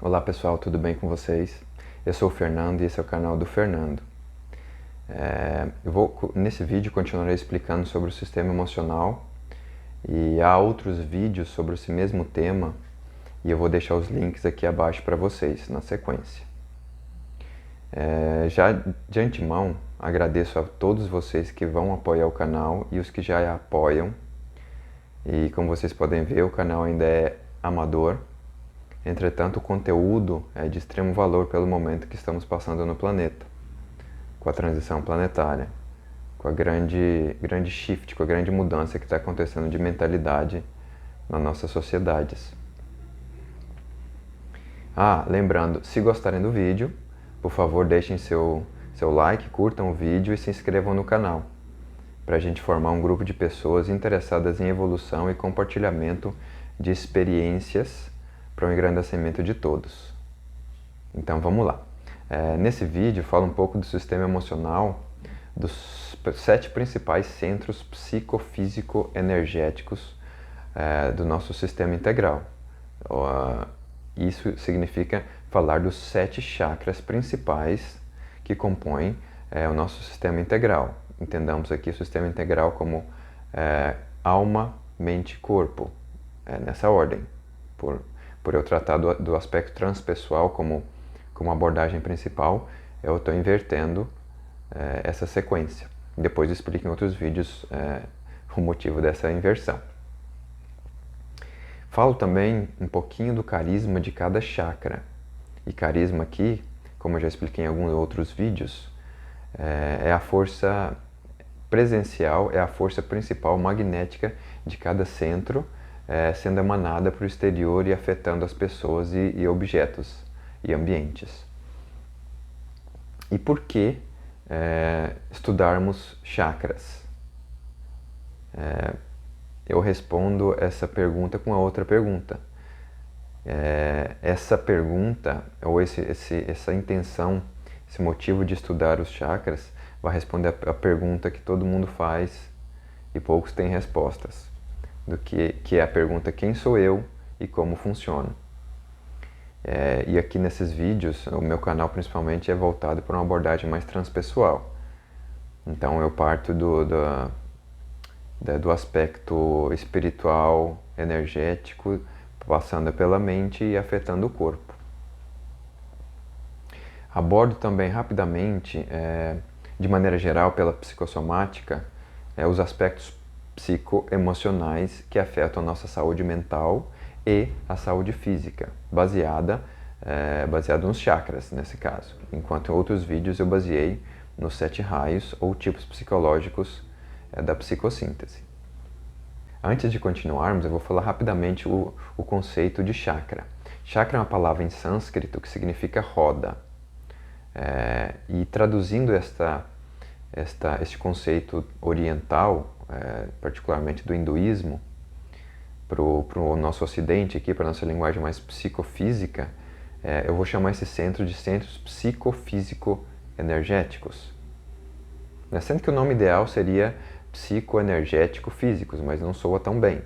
Olá pessoal, tudo bem com vocês? Eu sou o Fernando e esse é o canal do Fernando. Nesse vídeo continuarei explicando sobre o sistema emocional e há outros vídeos sobre esse mesmo tema e eu vou deixar os links aqui abaixo para vocês na sequência. Já de antemão, agradeço a todos vocês que vão apoiar o canal e os que já apoiam. E como vocês podem ver, o canal ainda é amador. Entretanto, o conteúdo é de extremo valor pelo momento que estamos passando no planeta, com a transição planetária, com a grande shift, com a grande mudança que está acontecendo de mentalidade nas nossas sociedades. Lembrando, se gostarem do vídeo, por favor deixem seu like, curtam o vídeo e se inscrevam no canal, para a gente formar um grupo de pessoas interessadas em evolução e compartilhamento de experiências para o engrandecimento de todos. Então vamos lá. Nesse vídeo falo um pouco do sistema emocional, dos 7 principais centros psicofísico-energéticos do nosso sistema integral. Isso significa falar dos 7 chakras principais que compõem o nosso sistema integral. Entendamos aqui o sistema integral como alma, mente e corpo, nessa ordem. Por eu tratar do aspecto transpessoal como abordagem principal, eu estou invertendo essa sequência. Depois explico em outros vídeos o motivo dessa inversão. Falo também um pouquinho do carisma de cada chakra. E carisma aqui, como eu já expliquei em alguns outros vídeos, é a força presencial, é a força principal magnética de cada centro, sendo emanada para o exterior e afetando as pessoas e objetos e ambientes. E por que estudarmos chakras? Eu respondo essa pergunta com a outra pergunta. Essa pergunta, ou essa intenção, esse motivo de estudar os chakras, vai responder a pergunta que todo mundo faz e poucos têm respostas, que é a pergunta: quem sou eu e como funciono? E aqui nesses vídeos, o meu canal principalmente é voltado para uma abordagem mais transpessoal. Então eu parto do aspecto espiritual, energético, passando pela mente e afetando o corpo. Abordo também rapidamente, de maneira geral, pela psicossomática, os aspectos psicoemocionais que afetam a nossa saúde mental e a saúde física, baseado nos chakras, nesse caso. Enquanto em outros vídeos eu baseei nos 7 raios ou tipos psicológicos da psicossíntese. Antes de continuarmos, eu vou falar rapidamente o conceito de chakra. Chakra é uma palavra em sânscrito que significa roda. E traduzindo este conceito oriental, particularmente do hinduísmo, para o nosso ocidente aqui, para a nossa linguagem mais psicofísica, eu vou chamar esse centro de centros psicofísico-energéticos. Sendo que o nome ideal seria psicoenergético-físicos, mas não soa tão bem.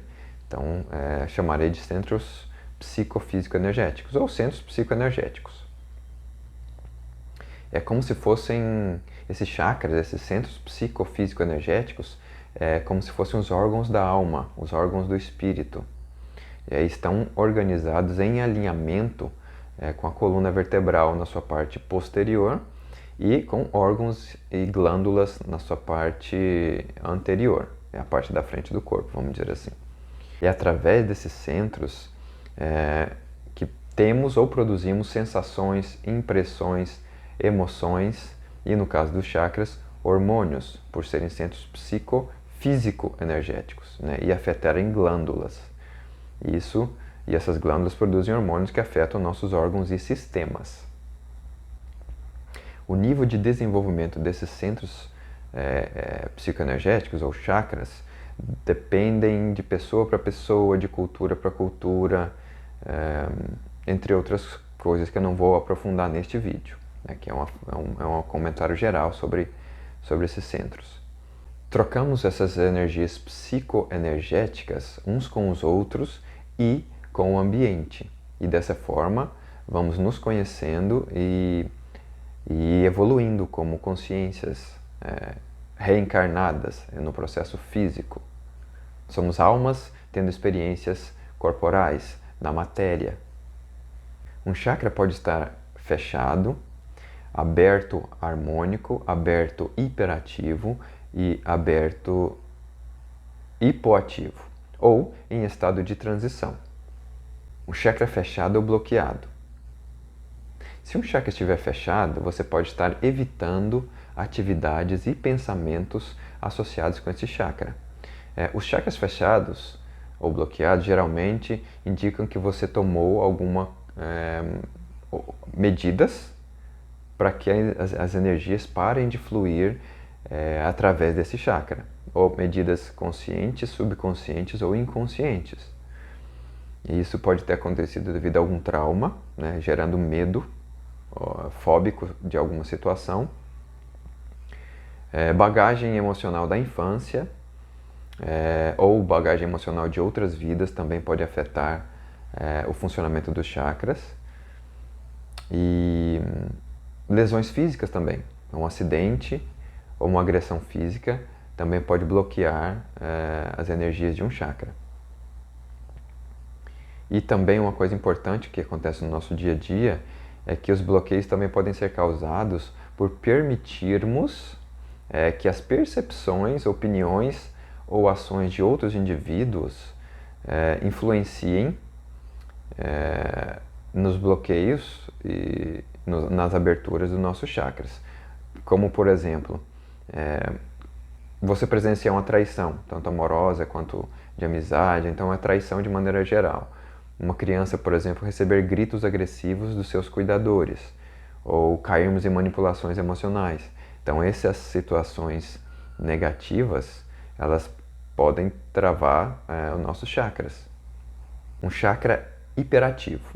Então, chamarei de centros psicofísico-energéticos ou centros psicoenergéticos. É como se fossem esses chakras, esses centros psicofísico-energéticos, como se fossem os órgãos da alma, os órgãos do espírito. E aí estão organizados em alinhamento com a coluna vertebral na sua parte posterior e com órgãos e glândulas na sua parte anterior, a parte da frente do corpo, vamos dizer assim. E através desses centros que temos ou produzimos sensações, impressões, emoções e, no caso dos chakras, hormônios, por serem centros psicofísico-energéticos, e afetarem glândulas. E essas glândulas produzem hormônios que afetam nossos órgãos e sistemas. O nível de desenvolvimento desses centros psicoenergéticos ou chakras dependem de pessoa para pessoa, de cultura para cultura, entre outras coisas que eu não vou aprofundar neste vídeo, que é um comentário geral sobre esses centros. Trocamos essas energias psicoenergéticas uns com os outros e com o ambiente. E dessa forma vamos nos conhecendo e evoluindo como consciências reencarnadas no processo físico. Somos almas tendo experiências corporais, na matéria. Um chakra pode estar fechado, aberto harmônico, aberto hiperativo e aberto hipoativo, ou em estado de transição. Um chakra fechado ou bloqueado. Se um chakra estiver fechado, você pode estar evitando atividades e pensamentos associados com esse chakra. Os chakras fechados ou bloqueados geralmente indicam que você tomou alguma medidas para que as energias parem de fluir através desse chakra, ou medidas conscientes, subconscientes ou inconscientes. E isso pode ter acontecido devido a algum trauma, né, gerando medo fóbico de alguma situação, bagagem emocional da infância, ou bagagem emocional de outras vidas também pode afetar o funcionamento dos chakras. E lesões físicas também. Um acidente ou uma agressão física também pode bloquear as energias de um chakra. E também uma coisa importante que acontece no nosso dia a dia é que os bloqueios também podem ser causados por permitirmos que as percepções, opiniões ou ações de outros indivíduos influenciem nos bloqueios e nas aberturas dos nossos chakras. Como, por exemplo, você presenciar uma traição, tanto amorosa quanto de amizade, então é traição de maneira geral. Uma criança, por exemplo, receber gritos agressivos dos seus cuidadores, ou cairmos em manipulações emocionais. Então, essas situações negativas, elas podem travar os nossos chakras. Um chakra hiperativo.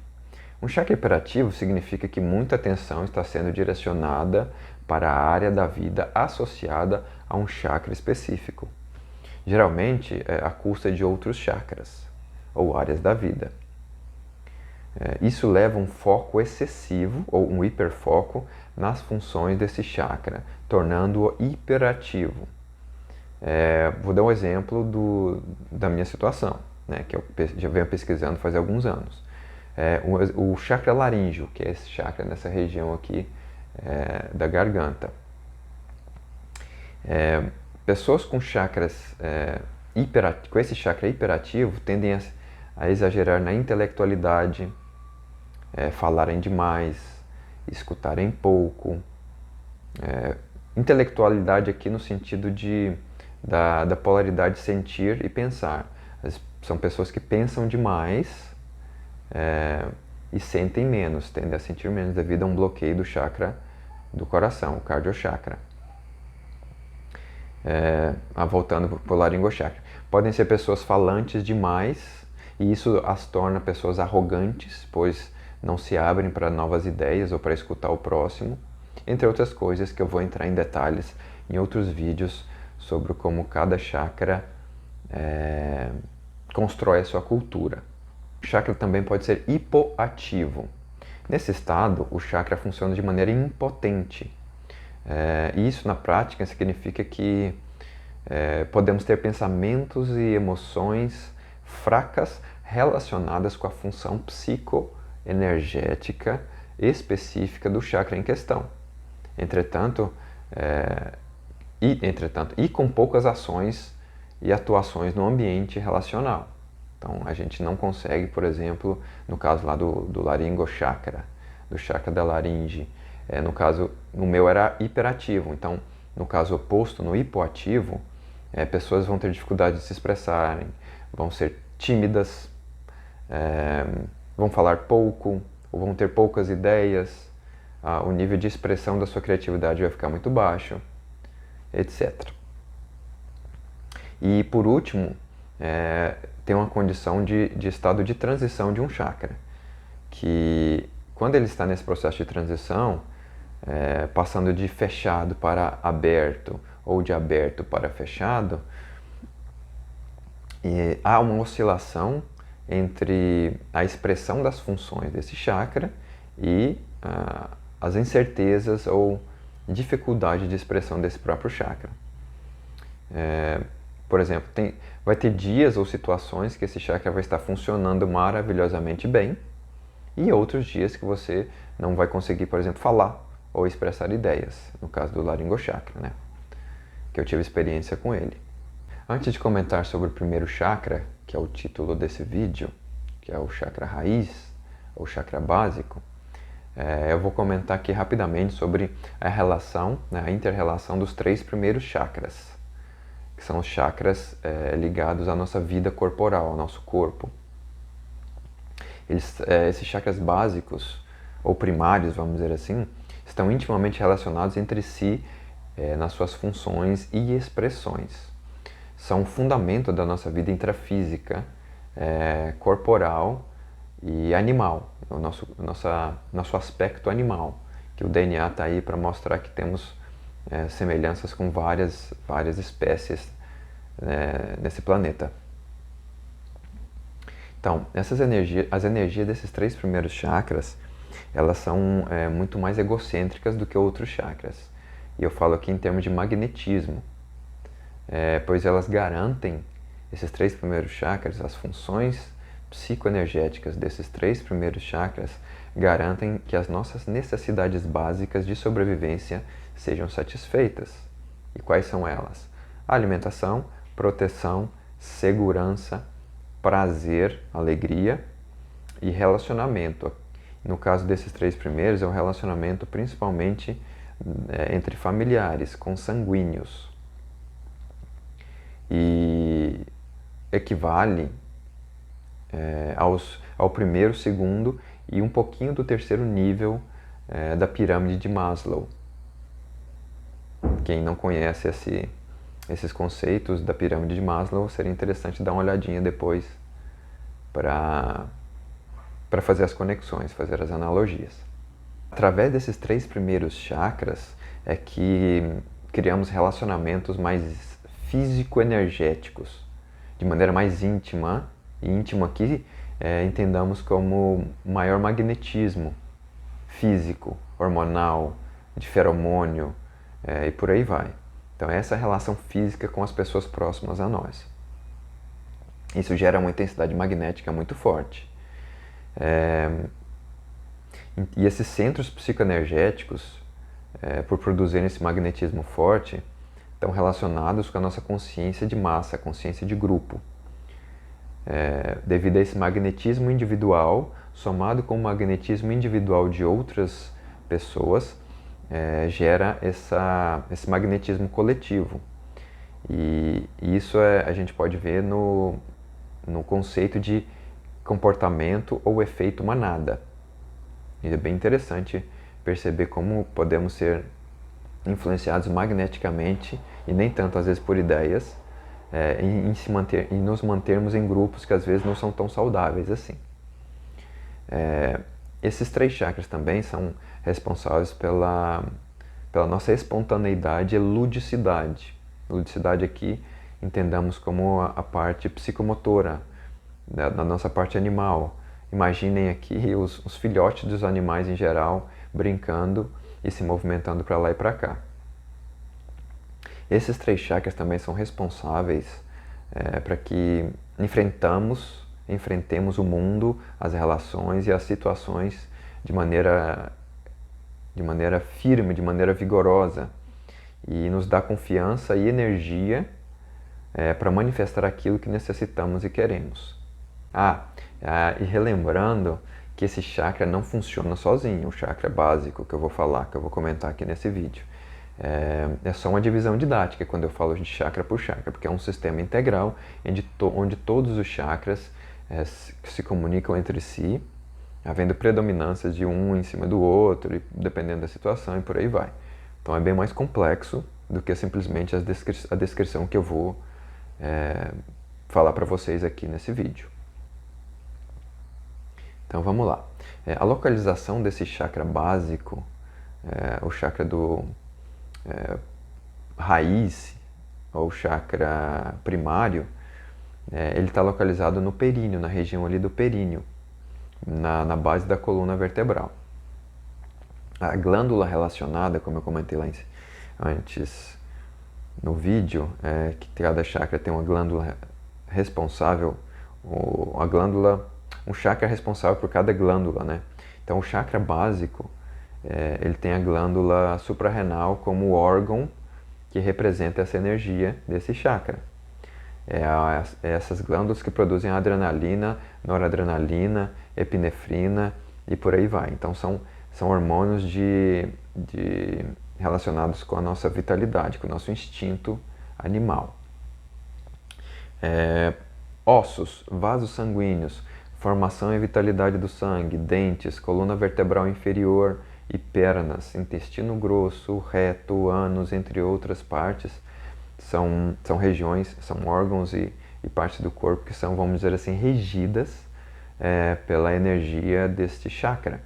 Um chakra hiperativo significa que muita atenção está sendo direcionada para a área da vida associada a um chakra específico. Geralmente, à custa de outros chakras ou áreas da vida. Isso leva um foco excessivo ou um hiperfoco nas funções desse chakra, tornando-o hiperativo. Vou dar um exemplo da minha situação, né, que eu já venho pesquisando faz alguns anos. O chakra laríngeo, que é esse chakra nessa região aqui da garganta. Pessoas com chakras com esse chakra hiperativo tendem a exagerar na intelectualidade, falarem demais, escutarem pouco. Intelectualidade aqui no sentido da polaridade sentir e pensar. São pessoas que pensam demais e sentem menos, tendem a sentir menos devido a um bloqueio do chakra do coração, o cardiochakra. Voltando para o laringochakra. Podem ser pessoas falantes demais e isso as torna pessoas arrogantes, pois não se abrem para novas ideias ou para escutar o próximo, entre outras coisas que eu vou entrar em detalhes em outros vídeos sobre como cada chakra constrói a sua cultura. O chakra também pode ser hipoativo. Nesse estado, o chakra funciona de maneira impotente. E isso, na prática, significa que podemos ter pensamentos e emoções fracas relacionadas com a função psicoenergética específica do chakra em questão. Entretanto, e com poucas ações e atuações no ambiente relacional. Então, a gente não consegue, por exemplo, no caso lá do laringochakra, do chakra da laringe, no meu era hiperativo, então, no caso oposto, no hipoativo, pessoas vão ter dificuldade de se expressarem, vão ser tímidas, vão falar pouco, ou vão ter poucas ideias, o nível de expressão da sua criatividade vai ficar muito baixo, etc. E por último, tem uma condição de estado de transição de um chakra, que quando ele está nesse processo de transição, passando de fechado para aberto ou de aberto para fechado, há uma oscilação entre a expressão das funções desse chakra e as incertezas ou dificuldade de expressão desse próprio chakra. Por exemplo, vai ter dias ou situações que esse chakra vai estar funcionando maravilhosamente bem e outros dias que você não vai conseguir, por exemplo, falar ou expressar ideias, no caso do Laringochakra, né? Que eu tive experiência com ele. Antes de comentar sobre o primeiro chakra, que é o título desse vídeo, que é o chakra raiz, ou chakra básico, eu vou comentar aqui rapidamente sobre a relação, né, a inter-relação dos 3 primeiros chakras, que são os chakras ligados à nossa vida corporal, ao nosso corpo. Esses chakras básicos, ou primários, vamos dizer assim, estão intimamente relacionados entre si nas suas funções e expressões. São o fundamento da nossa vida intrafísica, corporal e animal, o nosso aspecto animal, que o DNA está aí para mostrar que temos semelhanças com várias espécies nesse planeta. Então, as energias desses 3 primeiros chakras, elas são muito mais egocêntricas do que outros chakras. E eu falo aqui em termos de magnetismo, pois elas garantem, esses 3 primeiros chakras, as funções psicoenergéticas desses 3 primeiros chakras, garantem que as nossas necessidades básicas de sobrevivência sejam satisfeitas. E quais são elas? Alimentação, proteção, segurança, prazer, alegria e relacionamento. No caso desses 3 primeiros, é o relacionamento principalmente entre familiares, consanguíneos. E equivale ao primeiro, segundo e um pouquinho do terceiro nível da pirâmide de Maslow. Quem não conhece esses conceitos da pirâmide de Maslow, seria interessante dar uma olhadinha depois para fazer as conexões, fazer as analogias. Através desses 3 primeiros chakras é que criamos relacionamentos mais físico-energéticos, de maneira mais íntima, e íntimo aqui entendamos como maior magnetismo físico, hormonal, de feromônio e por aí vai. Então essa é a relação física com as pessoas próximas a nós. Isso gera uma intensidade magnética muito forte. E esses centros psicoenergéticos, por produzirem esse magnetismo forte, estão relacionados com a nossa consciência de massa, a consciência de grupo. Devido a esse magnetismo individual, somado com o magnetismo individual de outras pessoas, gera esse magnetismo coletivo. E isso a gente pode ver no conceito de comportamento ou efeito manada. E é bem interessante perceber como podemos ser influenciados magneticamente e nem tanto às vezes por ideias em nos mantermos em grupos que às vezes não são tão saudáveis assim. Esses 3 chakras também são responsáveis pela nossa espontaneidade e ludicidade. Ludicidade aqui entendamos como a parte psicomotora da nossa parte animal. Imaginem aqui os filhotes dos animais em geral brincando e se movimentando para lá e para cá. Esses 3 chakras também são responsáveis para que enfrentemos o mundo, as relações e as situações de maneira firme, de maneira vigorosa, e nos dá confiança e energia para manifestar aquilo que necessitamos e queremos. E relembrando que esse chakra não funciona sozinho, o chakra básico que eu vou falar, que eu vou comentar aqui nesse vídeo. É só uma divisão didática quando eu falo de chakra por chakra, porque é um sistema integral onde todos os chakras se comunicam entre si, havendo predominância de um em cima do outro, dependendo da situação e por aí vai. Então é bem mais complexo do que simplesmente a descrição que eu vou falar para vocês aqui nesse vídeo. Então vamos lá. A localização desse chakra básico, o chakra do raiz, ou chakra primário, ele está localizado no períneo, na região ali do períneo, na base da coluna vertebral. A glândula relacionada, como eu comentei lá antes no vídeo, que cada chakra tem uma glândula responsável, um chakra é responsável por cada glândula, né? Então o chakra básico, ele tem a glândula suprarrenal como órgão que representa essa energia desse chakra. Essas glândulas que produzem adrenalina, noradrenalina, epinefrina e por aí vai. Então são hormônios relacionados com a nossa vitalidade, com o nosso instinto animal. Ossos, vasos sanguíneos, formação e vitalidade do sangue, dentes, coluna vertebral inferior e pernas, intestino grosso, reto, ânus, entre outras partes, são regiões, são órgãos e partes do corpo que são, vamos dizer assim, regidas pela energia deste chakra.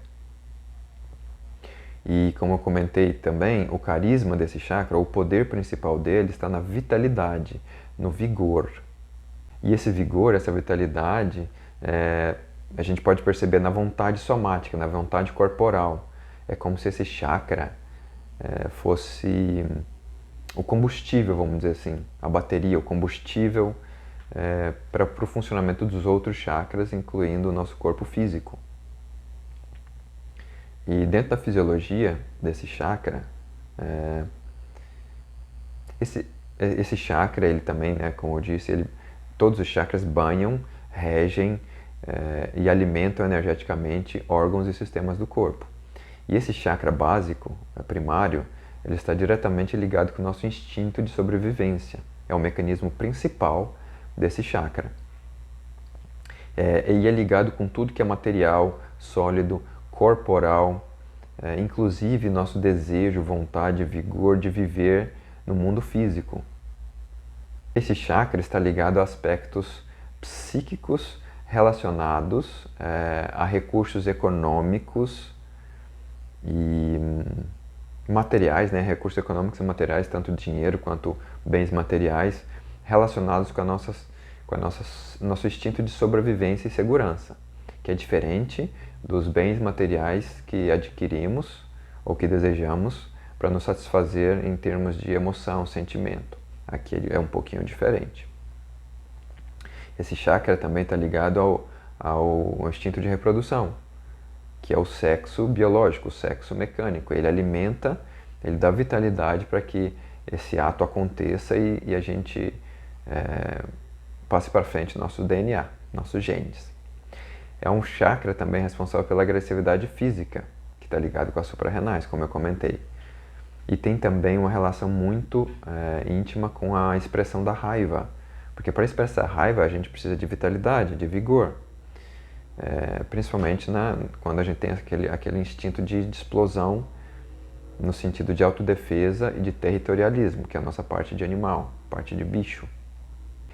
E como eu comentei também, o carisma desse chakra, o poder principal dele está na vitalidade, no vigor. E esse vigor, essa vitalidade, a gente pode perceber na vontade somática, na vontade corporal. É como se esse chakra fosse o combustível, vamos dizer assim, a bateria, o combustível para o funcionamento dos outros chakras, incluindo o nosso corpo físico. E dentro da fisiologia desse chakra, esse chakra, ele também, né, como eu disse, todos os chakras banham, regem e alimentam energeticamente órgãos e sistemas do corpo. E esse chakra básico, primário, ele está diretamente ligado com o nosso instinto de sobrevivência. É o mecanismo principal desse chakra. E é ligado com tudo que é material, sólido, corporal, inclusive nosso desejo, vontade, vigor de viver no mundo físico. Esse chakra está ligado a aspectos psíquicos relacionados a recursos econômicos e materiais, né? Recursos econômicos e materiais, tanto dinheiro quanto bens materiais, relacionados com nosso instinto de sobrevivência e segurança, que é diferente dos bens materiais que adquirimos ou que desejamos para nos satisfazer em termos de emoção, sentimento. Aqui é um pouquinho diferente. Esse chakra também está ligado ao instinto de reprodução, que é o sexo biológico, o sexo mecânico. Ele alimenta, ele dá vitalidade para que esse ato aconteça e a gente passe para frente nosso DNA, nossos genes. É um chakra também responsável pela agressividade física, que está ligado com as suprarrenais, como eu comentei. E tem também uma relação muito íntima com a expressão da raiva, porque para expressar raiva a gente precisa de vitalidade, de vigor. Principalmente quando a gente tem aquele instinto de explosão no sentido de autodefesa e de territorialismo, que é a nossa parte de animal, parte de bicho.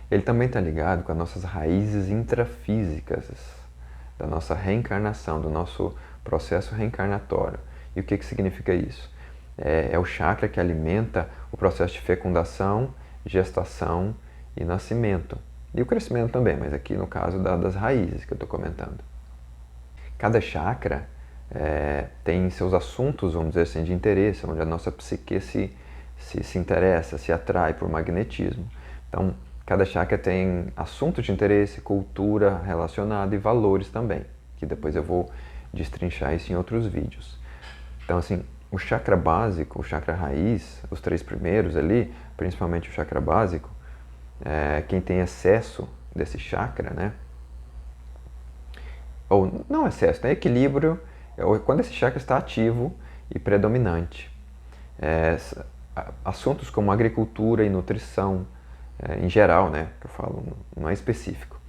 Ele também está ligado com as nossas raízes intrafísicas, da nossa reencarnação, do nosso processo reencarnatório. E o que significa isso? É o chakra que alimenta o processo de fecundação, gestação e nascimento. E o crescimento também, mas aqui no caso das raízes que eu estou comentando. Cada chakra tem seus assuntos, vamos dizer assim, de interesse, onde a nossa psique se interessa, se atrai por magnetismo. Então, cada chakra tem assuntos de interesse, cultura relacionada e valores também, que depois eu vou destrinchar isso em outros vídeos. Então, assim, o chakra básico, o chakra raiz, os 3 primeiros ali, principalmente o chakra básico, quem tem excesso desse chakra, né? Ou não excesso, né? Equilíbrio, quando esse chakra está ativo e predominante. Assuntos como agricultura e nutrição, em geral, né? Que eu falo, não é específico.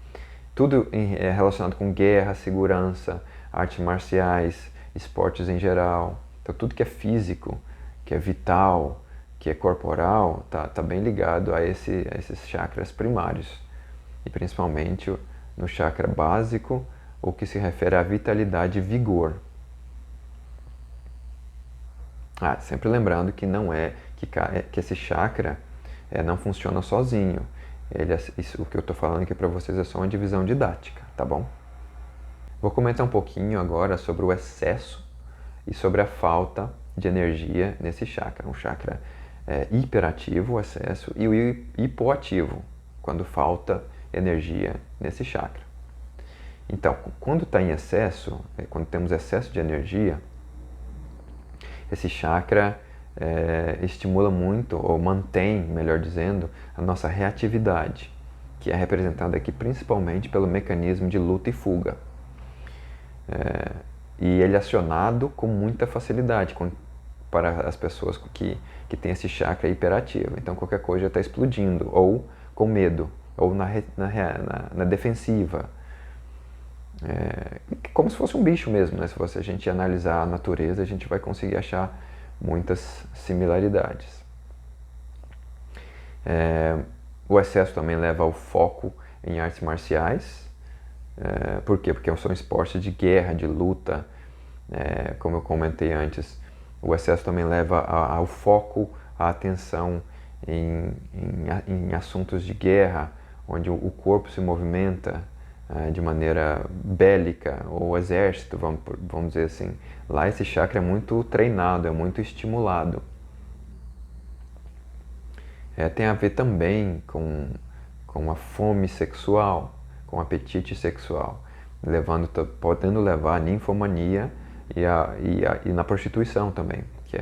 Tudo relacionado com guerra, segurança, artes marciais, esportes em geral. Então, tudo que é físico, que é vital, que é corporal, tá bem ligado a esses chakras primários. E principalmente no chakra básico, o que se refere à vitalidade e vigor. Sempre lembrando que não que esse chakra não funciona sozinho. O que eu estou falando aqui para vocês é só uma divisão didática, tá bom? Vou comentar um pouquinho agora sobre o excesso e sobre a falta de energia nesse chakra. Um chakra hiperativo, o excesso, e o hipoativo, quando falta energia nesse chakra. Então, quando está em excesso, quando temos excesso de energia, esse chakra estimula muito, ou mantém, melhor dizendo, a nossa reatividade, que é representada aqui principalmente pelo mecanismo de luta e fuga. E ele é acionado com muita facilidade para as pessoas que têm esse chakra hiperativo. Então qualquer coisa já está explodindo, ou com medo, ou na defensiva. Como se fosse um bicho mesmo, né? Se a gente analisar a natureza, a gente vai conseguir achar muitas similaridades. O excesso também leva ao foco em artes marciais. Por quê? Porque são esportes de guerra, de luta. Como eu comentei antes, o excesso também leva ao foco, à atenção em assuntos de guerra, onde o corpo se movimenta de maneira bélica, ou exército, vamos dizer assim. Lá esse chakra é muito treinado, é muito estimulado. Tem a ver também com a fome sexual, com o apetite sexual, podendo levar à ninfomania e na prostituição também, que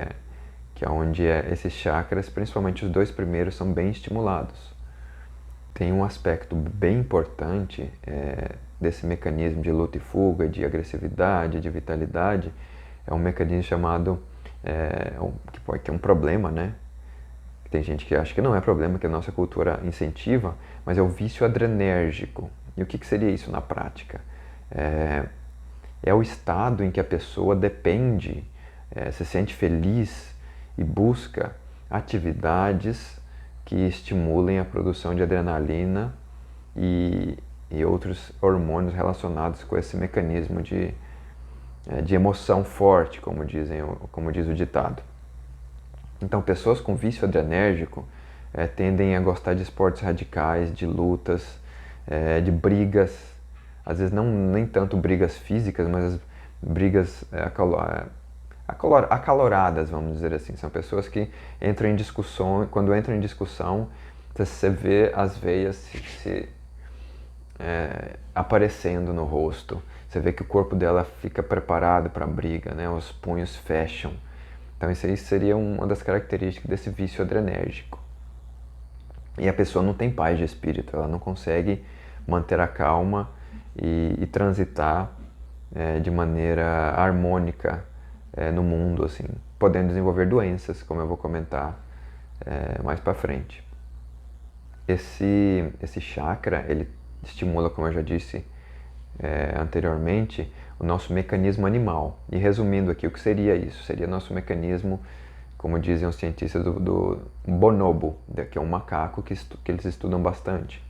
é onde esses chakras, principalmente os 2 primeiros, são bem estimulados. Tem um aspecto bem importante desse mecanismo de luta e fuga, de agressividade, de vitalidade, é um mecanismo chamado, que é um problema, né? Tem gente que acha que não é problema, que a nossa cultura incentiva, mas é o vício adrenérgico. E o que seria isso na prática? É o estado em que a pessoa depende, se sente feliz e busca atividades que estimulem a produção de adrenalina e outros hormônios relacionados com esse mecanismo de emoção forte, como diz o ditado. Então, pessoas com vício adrenérgico tendem a gostar de esportes radicais, de lutas, de brigas, às vezes nem tanto brigas físicas, mas brigas acaloradas, vamos dizer assim. São pessoas que entram em discussão, quando entram em discussão, você vê as veias aparecendo no rosto, você vê que o corpo dela fica preparado para a briga, né? Os punhos fecham. Então isso aí seria uma das características desse vício adrenérgico. E a pessoa não tem paz de espírito, ela não consegue manter a calma e transitar de maneira harmônica no mundo, assim, podendo desenvolver doenças, como eu vou comentar mais para frente. Esse chakra, ele estimula, como eu já disse anteriormente, o nosso mecanismo animal. E resumindo aqui, o que seria isso? Seria nosso mecanismo, como dizem os cientistas, do bonobo, que é um macaco que eles estudam bastante.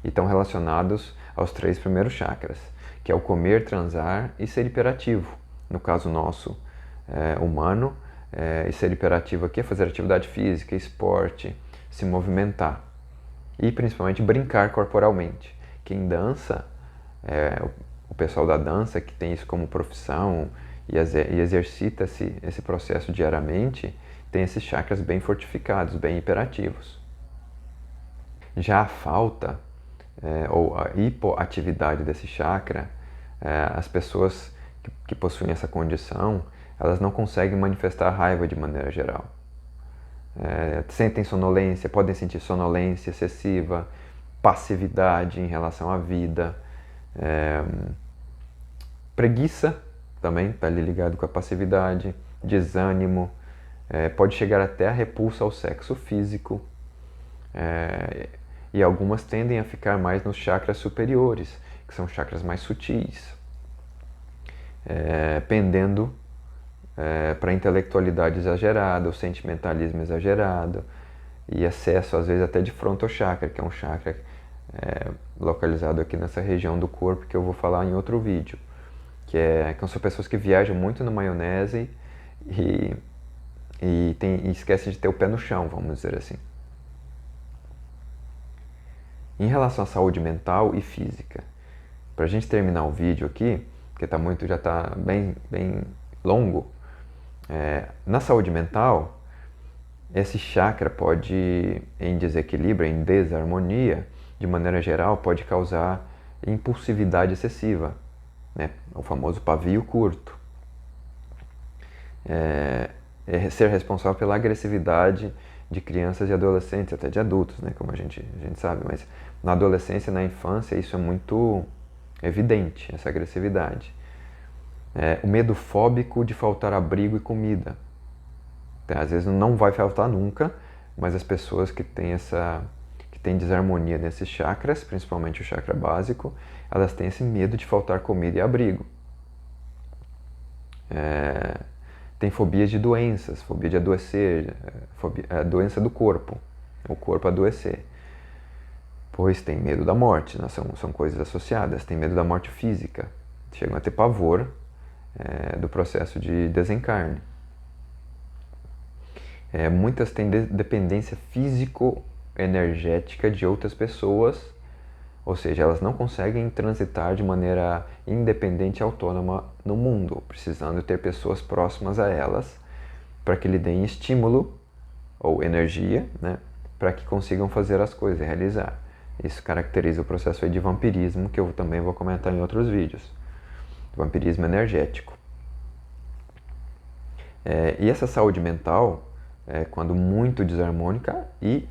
E estão relacionados aos 3 primeiros chakras, que é o comer, transar e ser hiperativo. No caso nosso, humano, e ser hiperativo aqui é fazer atividade física, esporte, se movimentar. E principalmente brincar corporalmente. Quem dança, o pessoal da dança que tem isso como profissão e exercita esse processo diariamente, tem esses chakras bem fortificados, bem hiperativos. Já a falta ou a hipoatividade desse chakra, as pessoas que possuem essa condição, elas não conseguem manifestar raiva de maneira geral. Sentem sonolência, podem sentir sonolência excessiva, passividade em relação à vida, preguiça também está ali ligado com a passividade, desânimo, pode chegar até a repulsa ao sexo físico, e algumas tendem a ficar mais nos chakras superiores, que são chakras mais sutis, pendendo para a intelectualidade exagerada, o sentimentalismo exagerado e excesso, às vezes, até de frontochakra, que é um chakra localizado aqui nessa região do corpo que eu vou falar em outro vídeo, que são pessoas que viajam muito na maionese e esquecem de ter o pé no chão, vamos dizer assim. Em relação à saúde mental e física, para a gente terminar o vídeo aqui, porque já está bem longo, Na saúde mental, esse chakra pode, em desequilíbrio, em desarmonia, de maneira geral, pode causar impulsividade excessiva, né? O famoso pavio curto. Ser responsável pela agressividade de crianças e adolescentes, até de adultos, né? Como a gente sabe, mas na adolescência e na infância isso é muito evidente, essa agressividade. O medo fóbico de faltar abrigo e comida. Às vezes não vai faltar nunca, mas as pessoas que têm desarmonia nesses chakras, principalmente o chakra básico, elas têm esse medo de faltar comida e abrigo. Tem fobias de doenças, fobia de adoecer, doença do corpo, o corpo adoecer. Pois tem medo da morte, né? São coisas associadas. Tem medo da morte física, chegam a ter pavor do processo de desencarne. Muitas têm dependência físico-energética de outras pessoas, ou seja, elas não conseguem transitar de maneira independente e autônoma no mundo, precisando ter pessoas próximas a elas para que lhe deem estímulo ou energia, né, para que consigam fazer as coisas e realizar. Isso caracteriza o processo de vampirismo, que eu também vou comentar em outros vídeos. Vampirismo energético. E essa saúde mental, quando muito desarmônica e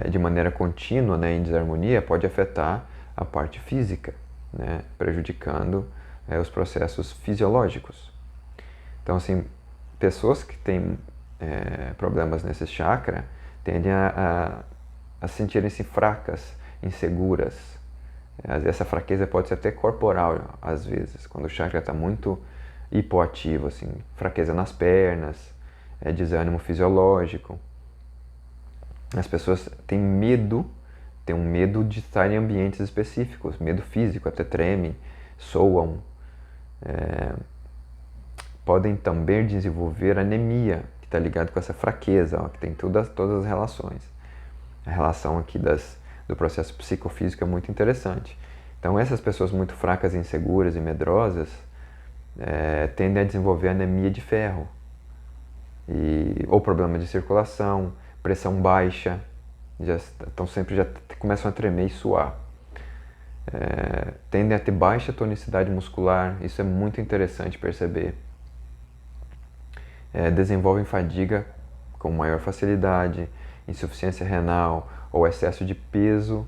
de maneira contínua, né, em desarmonia, pode afetar a parte física, né, prejudicando os processos fisiológicos. Então, assim, pessoas que têm problemas nesse chakra tendem a sentirem-se fracas, inseguras. Essa fraqueza pode ser até corporal, às vezes, quando o chakra está muito hipoativo, assim, fraqueza nas pernas, desânimo fisiológico. As pessoas têm um medo de estar em ambientes específicos, medo físico, até tremem, soam. Podem também desenvolver anemia, que está ligado com essa fraqueza, ó, que tem todas as relações. A relação aqui do processo psicofísico é muito interessante. Então, essas pessoas muito fracas, inseguras e medrosas tendem a desenvolver anemia de ferro, ou problema de circulação, pressão baixa, então sempre já começam a tremer e suar. Tendem a ter baixa tonicidade muscular, isso é muito interessante perceber. Desenvolvem fadiga com maior facilidade, insuficiência renal ou excesso de peso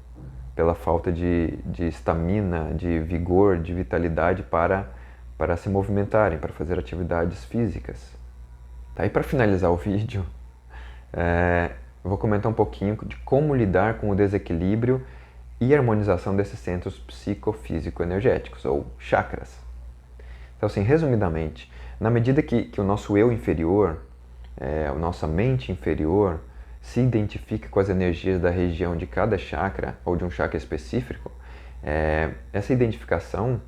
pela falta de estamina, de vigor, de vitalidade para se movimentarem, para fazer atividades físicas. Tá? E para finalizar o vídeo, eu vou comentar um pouquinho de como lidar com o desequilíbrio e harmonização desses centros psicofísico-energéticos, ou chakras. Então, assim, resumidamente, na medida que o nosso eu inferior, a nossa mente inferior, se identifica com as energias da região de cada chakra, ou de um chakra específico, essa identificação,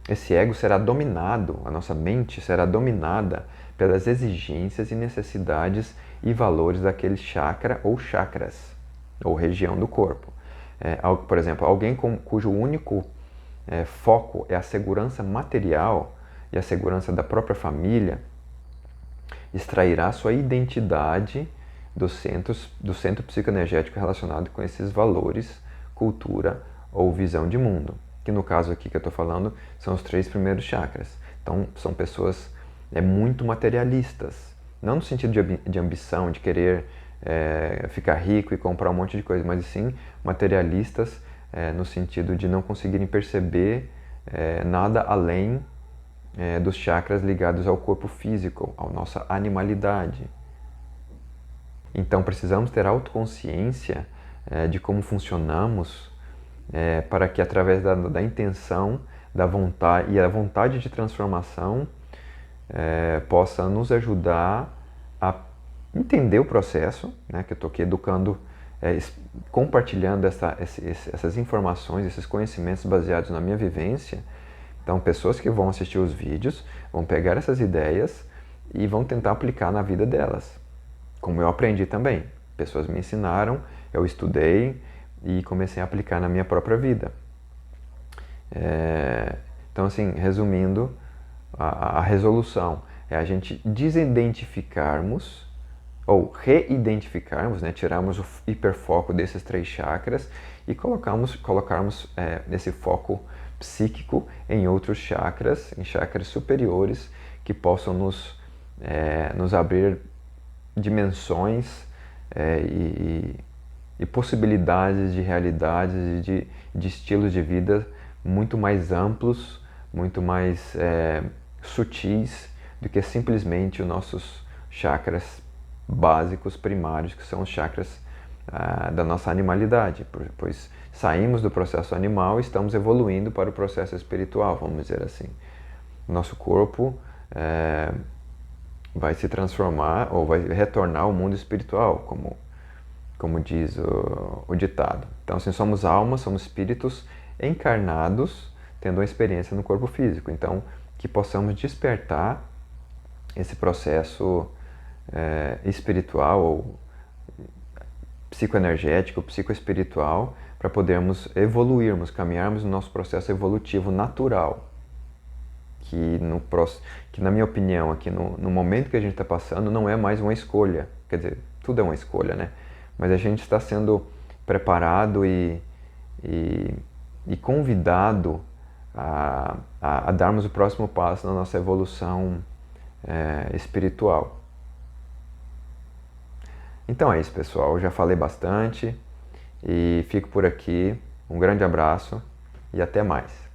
esse ego será dominado, a nossa mente será dominada pelas exigências e necessidades e valores daquele chakra ou chakras, ou região do corpo. Por exemplo, alguém cujo único foco é a segurança material e a segurança da própria família, extrairá sua identidade do centro psicoenergético relacionado com esses valores, cultura ou visão de mundo. Que no caso aqui que eu estou falando são os 3 primeiros chakras. Então são pessoas muito materialistas, não no sentido de ambição, de querer ficar rico e comprar um monte de coisa, mas sim materialistas no sentido de não conseguirem perceber nada além dos chakras ligados ao corpo físico, à nossa animalidade. Então precisamos ter autoconsciência de como funcionamos para que através da intenção, da vontade e a vontade de transformação possa nos ajudar a entender o processo, né, que eu estou aqui educando, compartilhando essas informações, esses conhecimentos baseados na minha vivência. Então, pessoas que vão assistir os vídeos vão pegar essas ideias e vão tentar aplicar na vida delas, como eu aprendi também. Pessoas me ensinaram, eu estudei e comecei a aplicar na minha própria vida. Então, assim, resumindo, a resolução é a gente desidentificarmos ou reidentificarmos, né? Tirarmos o hiperfoco desses 3 chakras e colocarmos esse foco psíquico em outros chakras, em chakras superiores, que possam nos abrir dimensões e possibilidades de realidades e de estilos de vida muito mais amplos, muito mais sutis do que simplesmente os nossos chakras básicos, primários, que são os chakras da nossa animalidade, pois saímos do processo animal e estamos evoluindo para o processo espiritual, vamos dizer assim. Nosso corpo vai se transformar ou vai retornar ao mundo espiritual, como diz o ditado. Então, assim, somos almas, somos espíritos encarnados, tendo uma experiência no corpo físico. Então, que possamos despertar esse processo espiritual ou psicoenergético, psicoespiritual, para podermos evoluirmos, caminharmos no nosso processo evolutivo natural. Que na minha opinião, aqui no momento que a gente está passando, não é mais uma escolha. Quer dizer, tudo é uma escolha, né? Mas a gente está sendo preparado e convidado a darmos o próximo passo na nossa evolução espiritual. Então é isso, pessoal. Eu já falei bastante e fico por aqui. Um grande abraço e até mais.